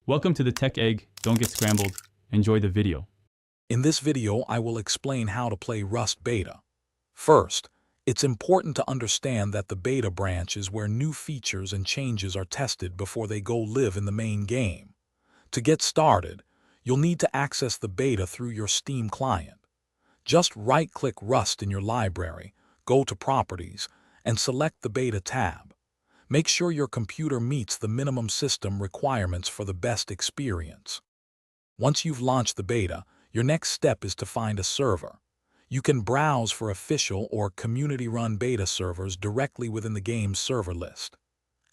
Welcome to the Tech Egg. Don't get scrambled. Enjoy the video. In this video, I will explain how to play Rust Beta. First, it's important to understand that the beta branch is where new features and changes are tested before they go live in the main game. To get started, you'll need to access the beta through your Steam client. Just right-click Rust in your library, go to Properties, and select the Beta tab. Make sure your computer meets the minimum system requirements for the best experience. Once you've launched the beta, your next step is to find a server. You can browse for official or community-run beta servers directly within the game's server list.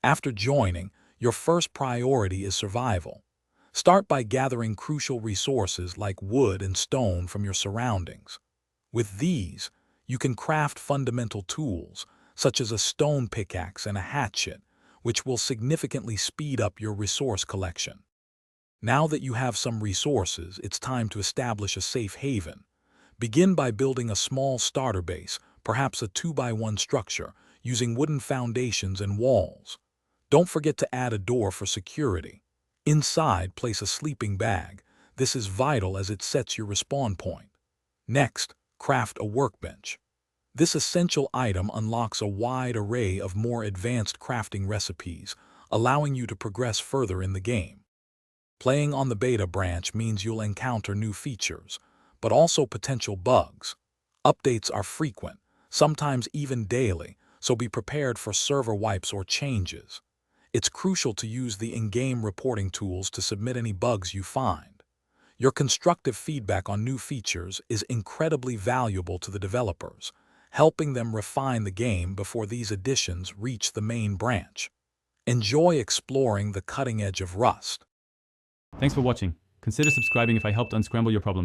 After joining, your first priority is survival. Start by gathering crucial resources like wood and stone from your surroundings. With these, you can craft fundamental tools, such as a stone pickaxe and a hatchet, which will significantly speed up your resource collection. Now that you have some resources, it's time to establish a safe haven. Begin by building a small starter base, perhaps a 2x1 structure, using wooden foundations and walls. Don't forget to add a door for security. Inside, place a sleeping bag. This is vital as it sets your respawn point. Next, craft a workbench. This essential item unlocks a wide array of more advanced crafting recipes, allowing you to progress further in the game. Playing on the beta branch means you'll encounter new features, but also potential bugs. Updates are frequent, sometimes even daily, so be prepared for server wipes or changes. It's crucial to use the in-game reporting tools to submit any bugs you find. Your constructive feedback on new features is incredibly valuable to the developers, helping them refine the game before these additions reach the main branch. Enjoy exploring the cutting edge of Rust. Thanks for watching. Consider subscribing if I helped unscramble your problems.